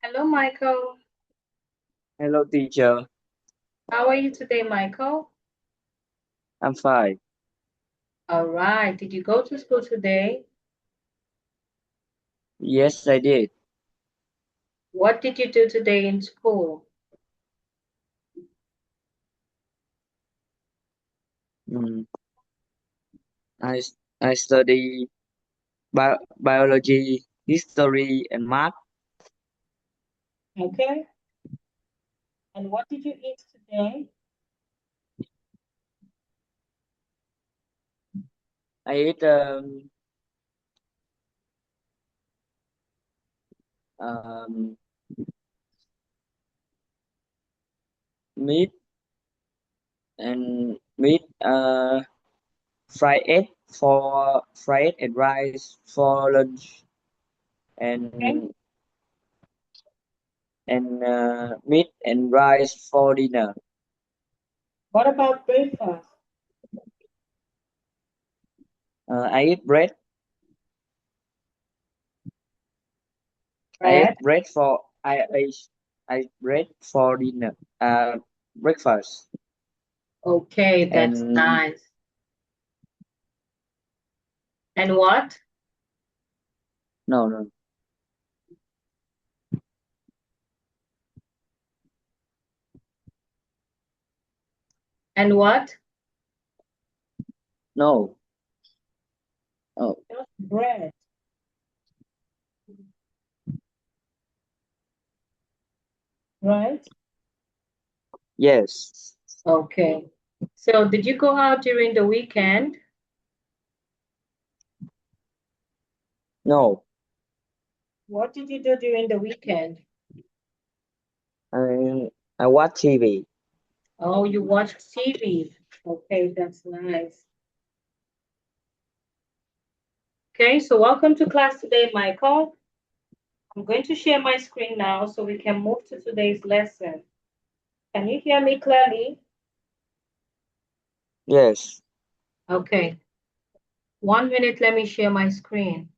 Hello, Michael. Hello, teacher. How are you today, Michael? I'm fine. All right. Did you go to school today? Yes, I did. What did you do today in school? Mm, I I study biology, history, and math. Okay. And what did you eat today? I eat um, meat and fried egg for fried egg and rice for lunch, Okay. and meat and rice for dinner. What about breakfast? I eat bread. I Bread. ate bread for I ate bread for dinner. Breakfast. Okay, that's And nice. And what? no, no, And what? no. Oh, Just bread, right? yes. Okay. So, did you go out during the weekend? No. What did you do during the weekend? I watch TV. Oh, you watched TV. Okay, that's nice. Okay, so welcome to class today, Michael. I'm going to share my screen now so we can move to today's lesson. Can you hear me clearly? Yes. Okay, 1 minute, let me share my screen.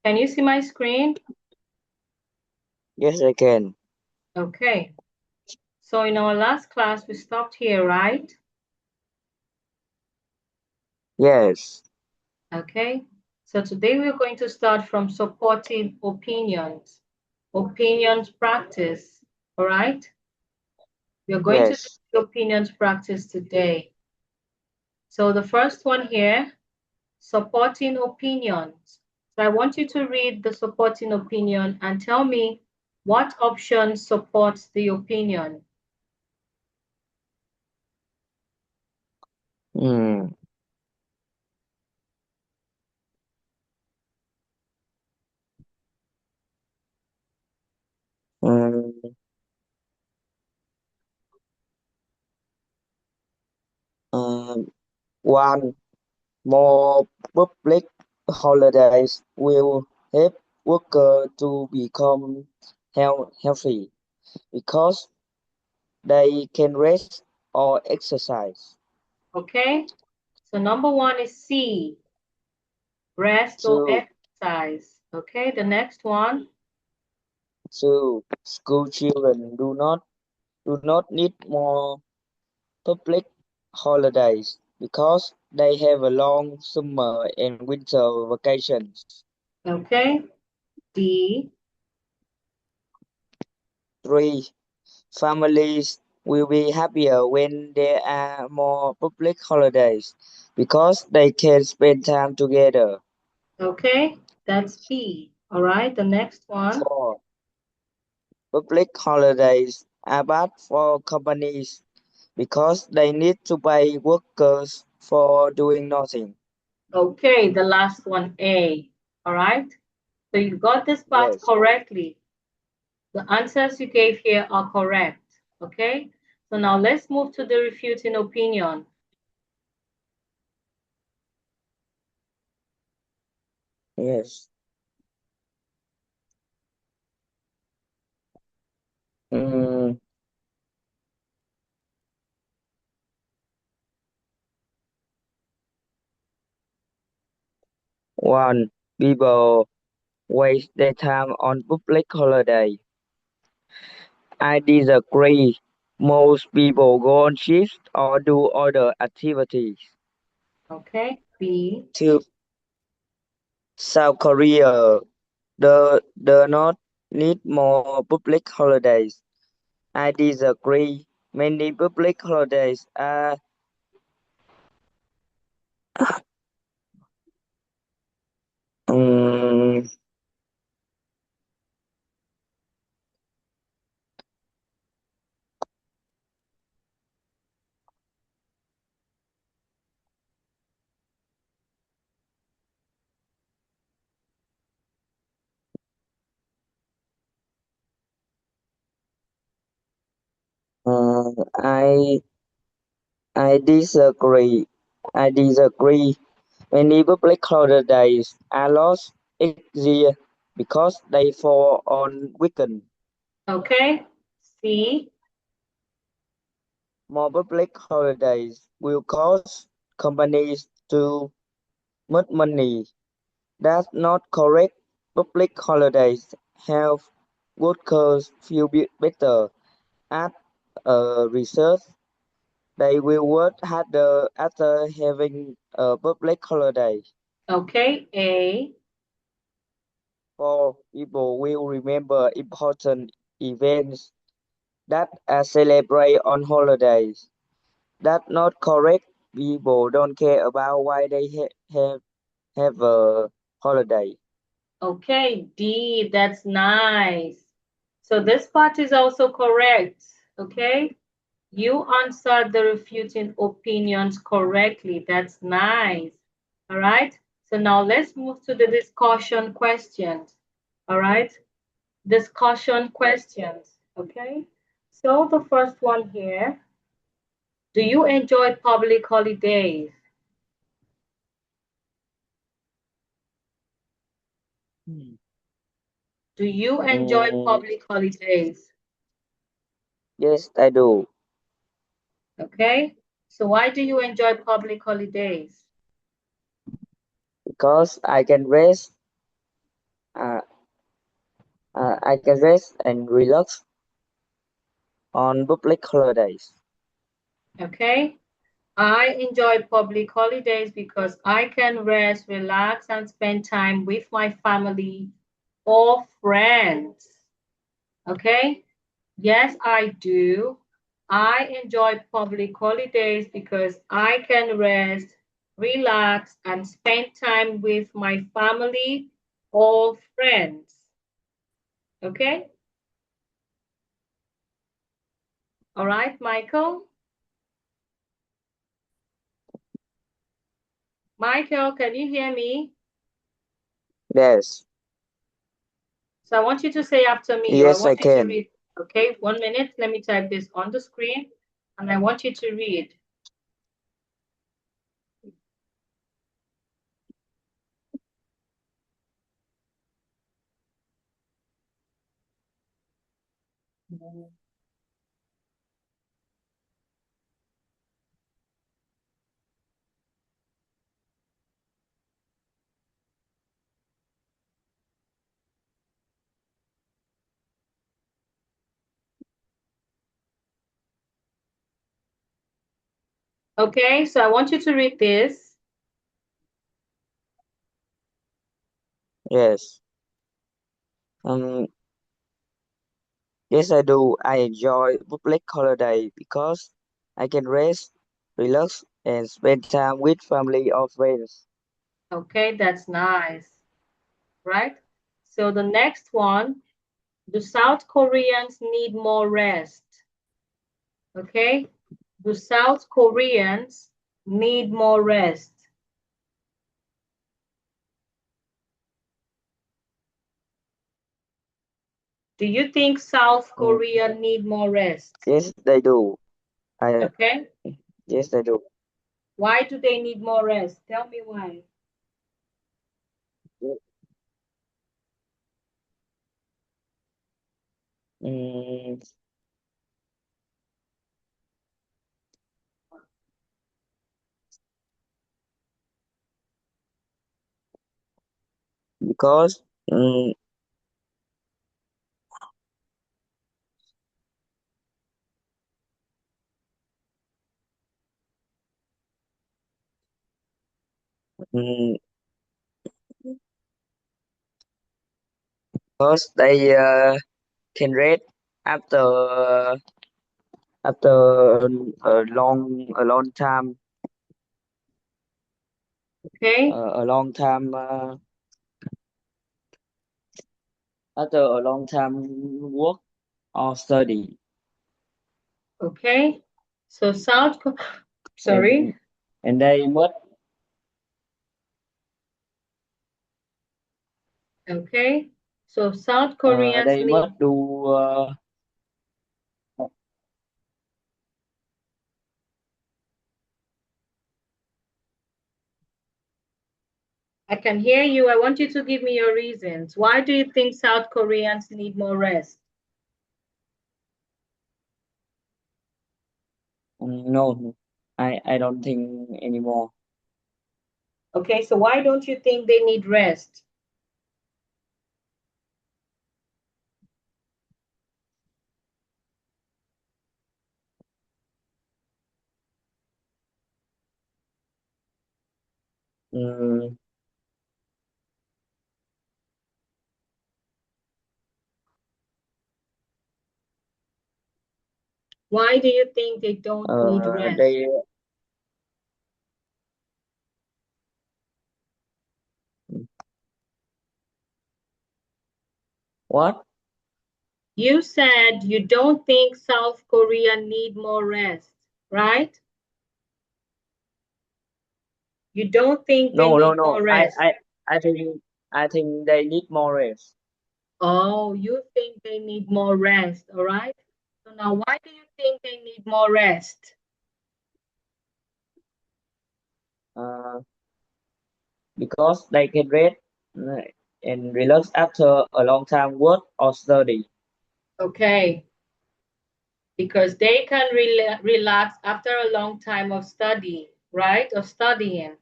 Can you see my screen? Yes, I can. Okay, so in our last class, we stopped here, right? Yes. Okay, so today we're going to start from supporting opinions, opinions practice, all right? We're going to do Yes. the opinions practice today. So the first one here, supporting opinions. So I want you to read the supporting opinion and tell me what option supports the opinion. Hmm. Um, um, One, more public holidays will help workers to become healthy because they can rest or exercise. Okay? So number one is C, rest or Two, exercise. Okay, the next one. school children do not need more public holidays because they have a long summer and winter vacations. Okay, D. 3. Families will be happier when there are more public holidays because they can spend time together. Okay, that's B. All right, the next one. 4. Public holidays are bad for companies because they need to pay workers for doing nothing. Okay, the last one, A. All right, so you got this part Yes, correctly. The answers you gave here are correct. Okay, so now let's move to the refuting opinion. yes. Mm, One, people waste their time on public holiday. I disagree. Most people go on shifts or do other activities. Okay. B. Two, South Korea do not need more public holidays. I disagree. Many public holidays are um, uh, I I disagree. I disagree. Many public holidays are lost each year because they fall on weekend. Okay. C. More public holidays will cause companies to make money. That's not correct. Public holidays help workers feel better. At research, they will work harder after having a public holiday. Okay. A. For people will remember important events that are celebrated on holidays. That's not correct. People don't care about why they have a holiday. Okay. D. That's nice. So this part is also correct. Okay. You answered the refuting opinions correctly. That's nice. All right. So now let's move to the discussion questions. All right. Discussion questions. Okay. So the first one here, do you enjoy public holidays? Hmm. Do you enjoy Mm, public holidays? yes, I do Okay. So why do you enjoy public holidays? because uh, I can rest and relax on public holidays. Okay. I enjoy public holidays because I can rest, relax, and spend time with my family or friends. Okay? Yes, I do. I enjoy public holidays because I can rest, relax, and spend time with my family or friends. Okay? All right, Michael? Michael, can you hear me? Yes, So I want you to say after me, or I yes, I want you to can. read. Okay, 1 minute. Let me type this on the screen, and I want you to read. Okay, so I want you to read this. Yes. Um, yes, I do. I enjoy public holiday because I can rest, relax, and spend time with family or friends. Okay, that's nice, right? So the next one, do South Koreans need more rest? Okay, do South Koreans need more rest? Do you think South Mm, Korea need more rest? yes, they do. I Okay, yes, they do. why do they need more rest? Tell me why. Mm, because mm, mm, because they can rest after after a long time Okay. a long time after a long time work or study Okay. So sorry. and and they must Okay. So South Koreans they need, must do I can hear you. I want you to give me your reasons. Why do you think South Koreans need more rest? no, I don't think anymore. Okay, so why don't you think they need rest? Mm, Why do you think they don't need rest? they what? You said you don't think South Korea need more rest, right? You don't think they No, no, need no. more I rest. I I think they need more rest. Oh, you think they need more rest, all right? So now why do you think they need more rest? Uh, because they can rest uh, and relax after a long time work or study. Okay, because they can relax after a long time of study, right? Of studying.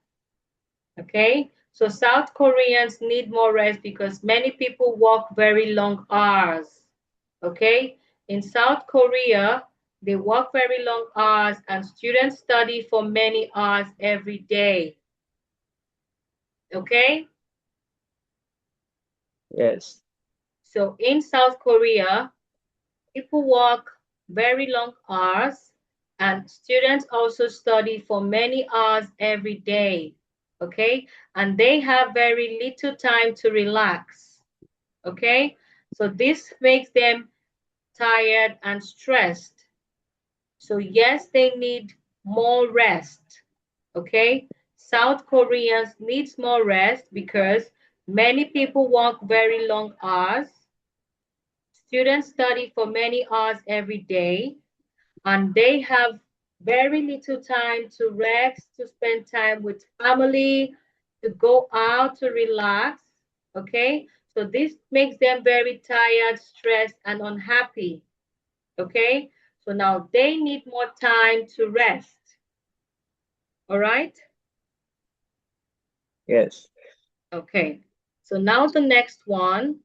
Okay, so South Koreans need more rest because many people work very long hours. Okay, in South Korea, they work very long hours and students study for many hours every day. Okay, Yes, so in South Korea, people work very long hours and students also study for many hours every day. Okay, and they have very little time to relax. Okay, so this makes them tired and stressed. So yes, they need more rest. Okay, South Koreans needs more rest because many people work very long hours. Students study for many hours every day, and they have very little time to rest, to spend time with family, to go out to relax. Okay, so this makes them very tired, stressed, and unhappy. Okay, so now they need more time to rest. All right, yes. okay, so now the next one.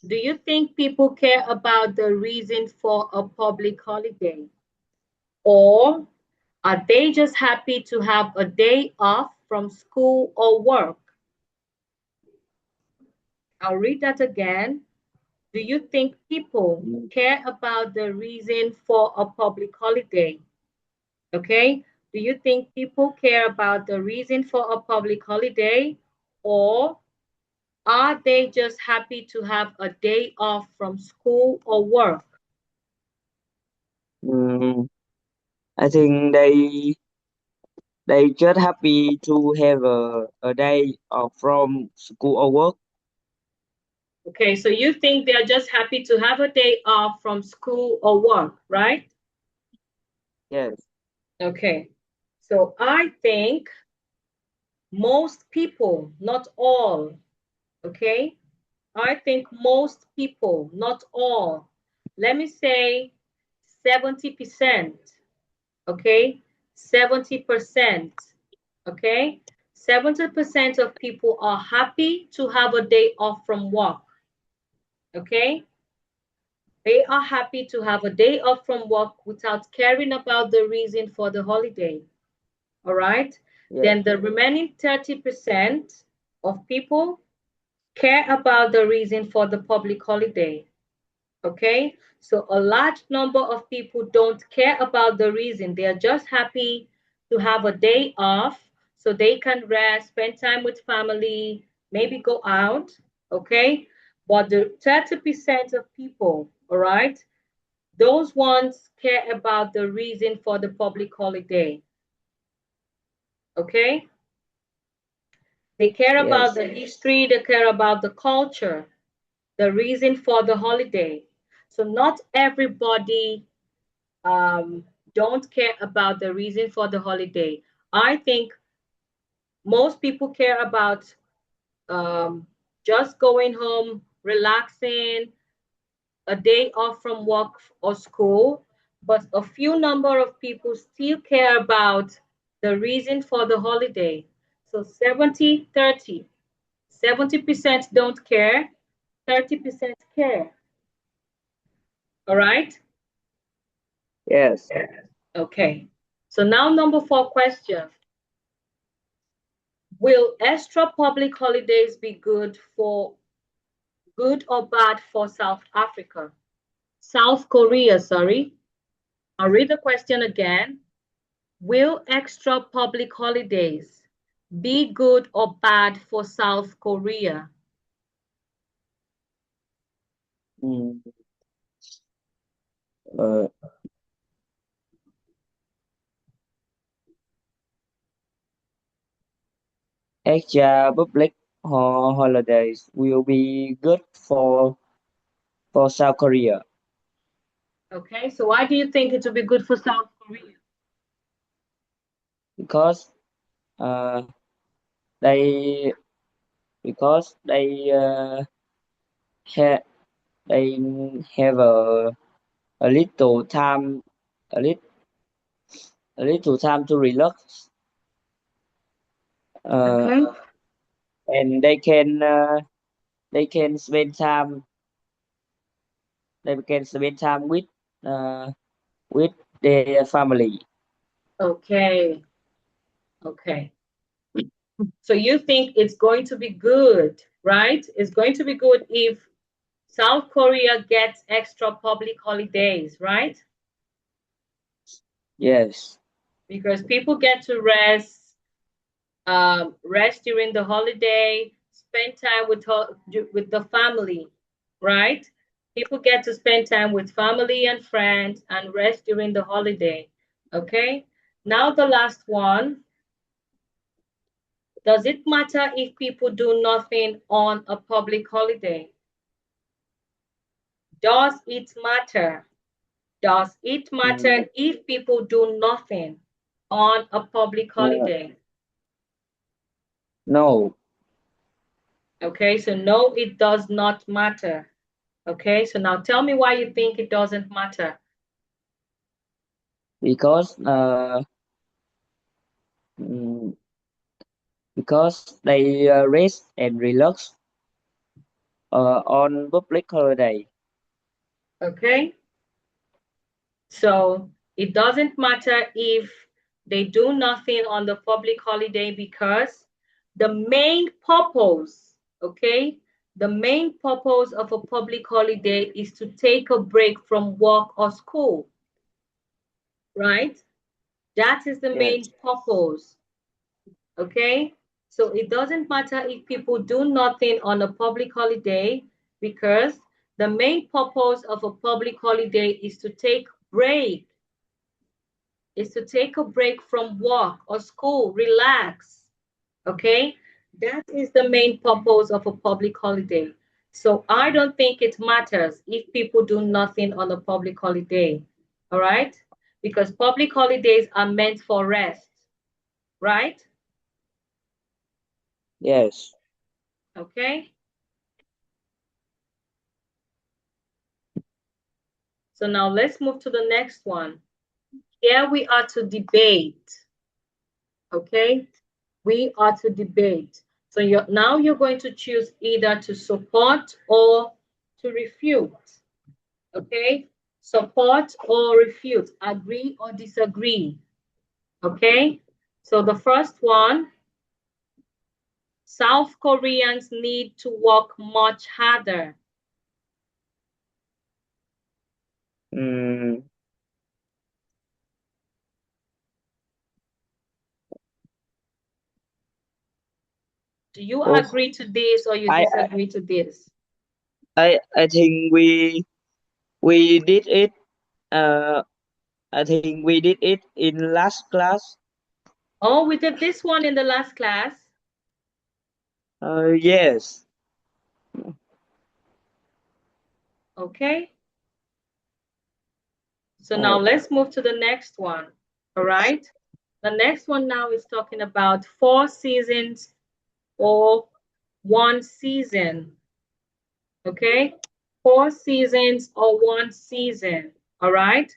Do you think people care about the reason for a public holiday? Or are they just happy to have a day off from school or work? I'll read that again. Do you think people Mm, care about the reason for a public holiday? Okay. Do you think people care about the reason for a public holiday? Or are they just happy to have a day off from school or work? mm, I think they just happy to have a day off from school or work. Okay, so you think they're just happy to have a day off from school or work, right? Yes. Okay, so I think most people, not all, okay? I think most people, not all. Let me say 70%, okay? 70%, okay? 70% of people are happy to have a day off from work. Okay? They are happy to have a day off from work without caring about the reason for the holiday. All right? Yes. Then the remaining 30% of people care about the reason for the public holiday. Okay? So a large number of people don't care about the reason. They are just happy to have a day off so they can rest, spend time with family, maybe go out. Okay? But the 30% of people, all right, those ones care about the reason for the public holiday. Okay? They care about Yes. the history, they care about the culture, the reason for the holiday. So not everybody don't care about the reason for the holiday. I think most people care about um, just going home, relaxing, a day off from work or school, but a few number of people still care about the reason for the holiday. So 70-30. 70% don't care, 30% care. All right? Yes. Okay. So now number 4 question. Will extra public holidays be good or bad for South Africa? South Korea, sorry. I'll read the question again. Will extra public holidays be good or bad for South Korea? Mm, uh, Extra public holidays will be good for South Korea Okay, so why do you think it will be good for South Korea? because uh, they they ha they have a little time a little a little time to relax, uh, Okay. and they can spend time they can spend time uh, with their family. Okay. Okay. So you think it's going to be good, right? It's going to be good if South Korea gets extra public holidays, right? Yes. Because people get to rest during the holiday, spend time with the family, right? People get to spend time with family and friends and rest during the holiday. Okay. Now the last one. Does it matter if people do nothing on a public holiday? Does it matter? Does it Mm, matter if people do nothing on a public no, holiday? no, Okay, so no, it does not matter. Okay, so now tell me why you think it doesn't matter. because mm, because they rest and relax on public holiday. Okay, so it doesn't matter if they do nothing on the public holiday because the main purpose, okay, the main purpose of a public holiday is to take a break from work or school, right? That is the Yes, main purpose. Okay, so it doesn't matter if people do nothing on a public holiday because the main purpose of a public holiday is to take a break from work or school, relax. Okay, that is the main purpose of a public holiday. So I don't think it matters if people do nothing on a public holiday. All right, because public holidays are meant for rest, right? yes, Okay. So now let's move to the next one. Here we are to debate. Okay. We are to debate. So now you're going to choose either to support or to refute. Okay? Support or refute. Agree or disagree. Okay? So the first one, South Koreans need to work much harder. Mm, Do you oh, agree to this or you I, disagree to this? I think we did it. Uh, I think we did it in last class. Oh, we did this one in the last class. Yes. Okay. So now Oh, let's move to the next one. All right. The next one now is talking about 4 seasons or 1 season. Okay. 4 seasons or 1 season. All right.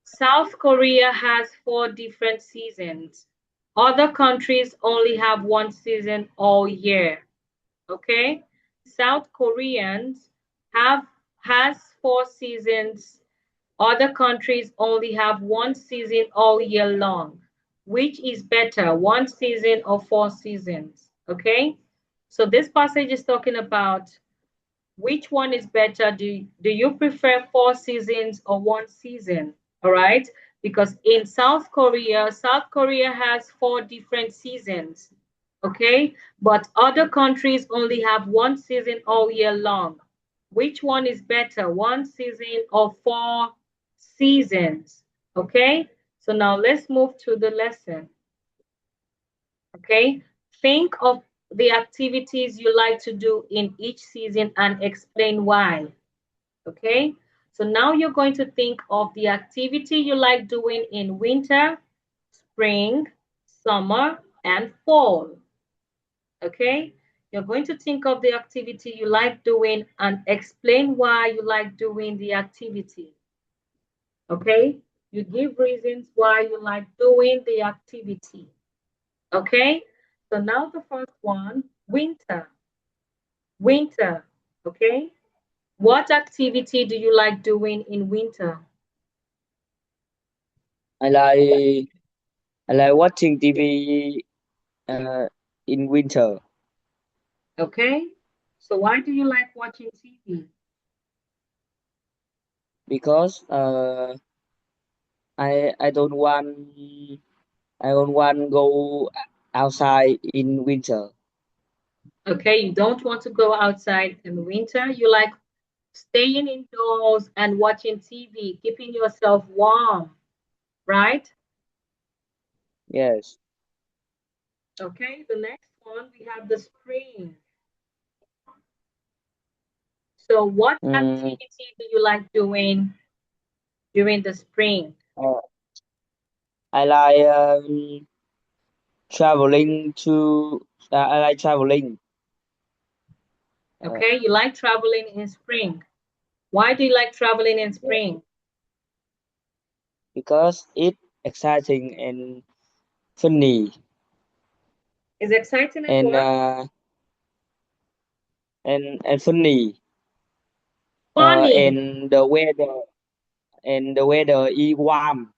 South Korea has 4 different seasons. Other countries only have 1 season all year. Okay. South Koreans have has 4 seasons. Other countries only have 1 season all year long. Which is better, 1 season or 4 seasons? Okay. So this passage is talking about which one is better. Do you prefer 4 seasons or 1 season? All right. Because in South Korea has 4 different seasons. Okay. But other countries only have 1 season all year long. Which one is better, 1 season or 4 seasons? Okay. So now let's move to the lesson. Okay. Think of the activities you like to do in each season and explain why. Okay. So now you're going to think of the activity you like doing in winter, spring, summer, and fall. Okay. You're going to think of the activity you like doing and explain why you like doing the activity. Okay. You give reasons why you like doing the activity. Okay. So now the first one, winter. Winter. Okay. What activity do you like doing in winter? I like I like watching TV uh, in winter Okay. So why do you like watching TV? because I don't want go outside in winter. Okay, you don't want to go outside in winter. You like staying indoors and watching TV, keeping yourself warm, right? Yes. Okay, the next one we have the spring. So what Mm, activity do you like doing during the spring? uh, I like traveling to. I like traveling uh, Okay, you like traveling in spring. Why do you like traveling in yeah, spring? because it's exciting and funny It's exciting and and what? uh, and funny. Funny. And the weather is warm.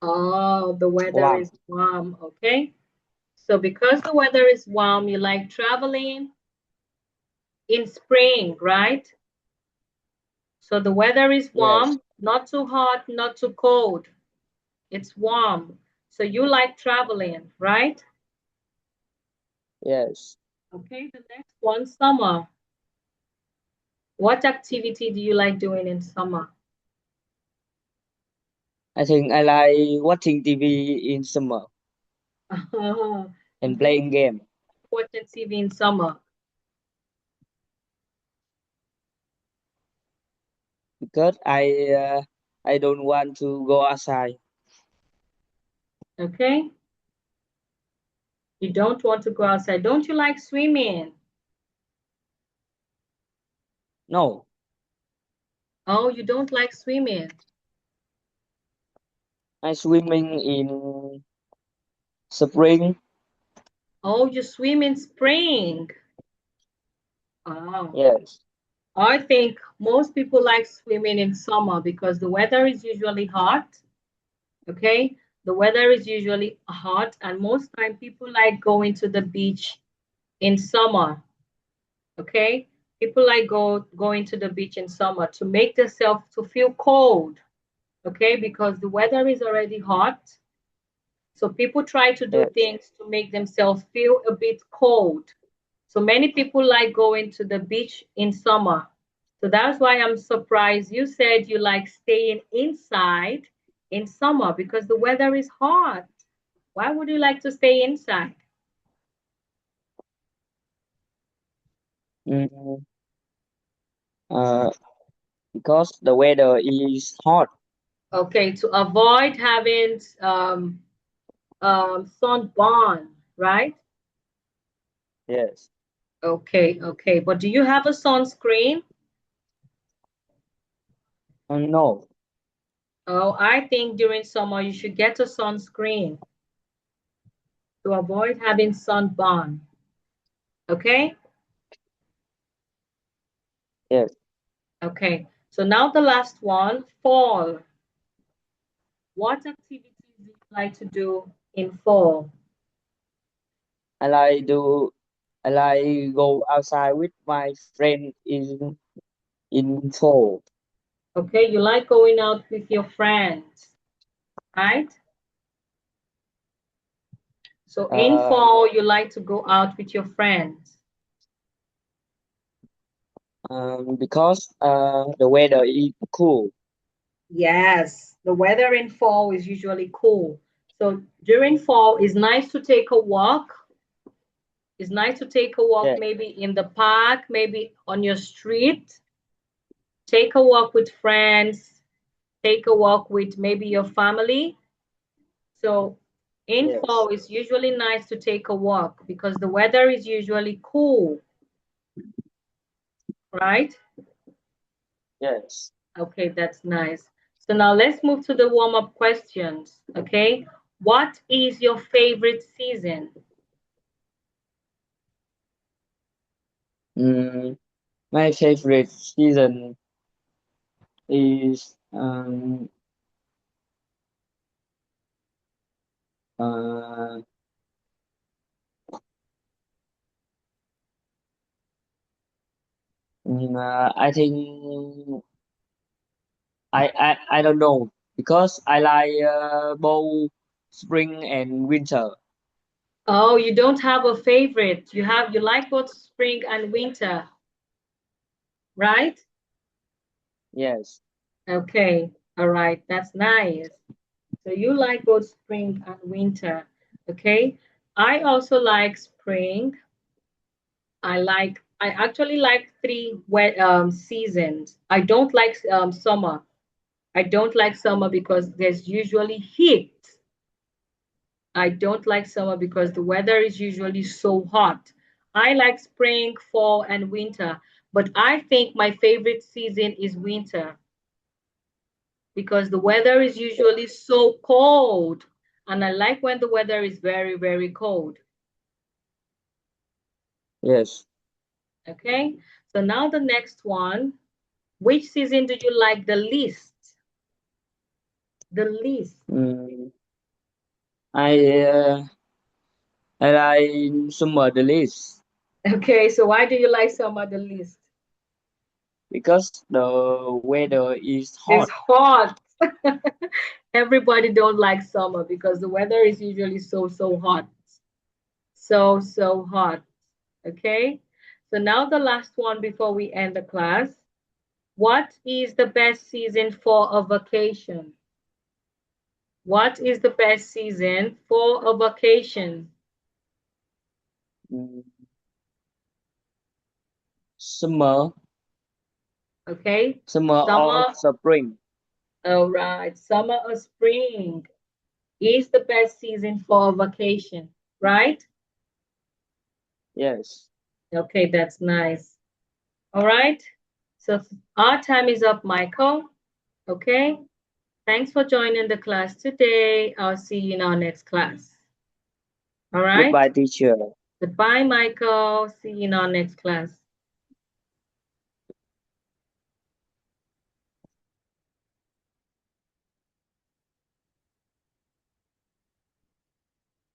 Oh, the weather Warm. is warm. Okay. So because the weather is warm, you like traveling in spring, right? So the weather is Yes. warm, not too hot, not too cold. It's warm. So you like traveling, right? Yes. Okay, the next one, summer. What activity do you like doing in summer? I think I like watching TV in summer and Okay, playing game watching TV in summer. because I don't want to go outside. Okay, you don't want to go outside. Don't you like swimming? No, Oh, you don't like swimming. I swimming in spring Oh, you swim in spring. Oh. Yes. I think most people like swimming in summer because the weather is usually hot. Okay. The weather is usually hot, and most time people like going to the beach in summer. Okay. People like going to the beach in summer to make themselves to feel cold. Okay, because the weather is already hot. So people try to do Yes. things to make themselves feel a bit cold. So many people like going to the beach in summer. So that's why I'm surprised you said you like staying inside in summer because the weather is hot. Why would you like to stay inside? Mm, uh, because the weather is hot. Okay, to avoid having sunburn, right? Yes. Okay, okay. But do you have a sunscreen? No. Oh, I think during summer you should get a sunscreen to avoid having sunburn. Okay? Yes. Okay. So now the last one, fall. What activities do you like to do in fall? I like do. I like go outside with my friend in fall. Okay, you like going out with your friends, right? So in Uh, fall, you like to go out with your friends. because the weather is cool. Yes, the weather in fall is usually cool. So during fall, it's nice to take a walk. It's nice to take a walk Yes. maybe in the park, maybe on your street. Take a walk with friends, take a walk with maybe your family. So in Yes. fall, it's usually nice to take a walk because the weather is usually cool, right? Yes. Okay, that's nice. So now let's move to the warm-up questions. Okay. What is your favorite season? Mm, my favorite season is uh, I think I don't know because I like both spring and winter. Oh, you don't have a favorite. You like both spring and winter, right? Yes. Okay. All right. That's nice. So you like both spring and winter. Okay. I also like spring. I actually like three wet seasons. I don't like summer. I don't like summer because there's usually heat. I don't like summer because the weather is usually so hot. I like spring, fall, and winter, but I think my favorite season is winter because the weather is usually so cold. And I like when the weather is very, very cold. Yes. Okay. So now the next one. Which season do you like the least? The least. Mm, I uh, I like summer the least Okay. So why do you like summer the least? because the weather is It's hot. hot. Everybody don't like summer because the weather is usually so hot. So hot. Okay. So now the last one before we end the class. What is the best season for a vacation? What is the best season for a vacation? Mm, summer, Okay. summer or Summer. spring. All right. Summer or spring is the best season for a vacation, right? Yes. Okay, that's nice. All right. So our time is up, Michael. Okay. Thanks for joining the class today. I'll see you in our next class. All right. Goodbye, teacher. Goodbye, Michael. See you in our next class.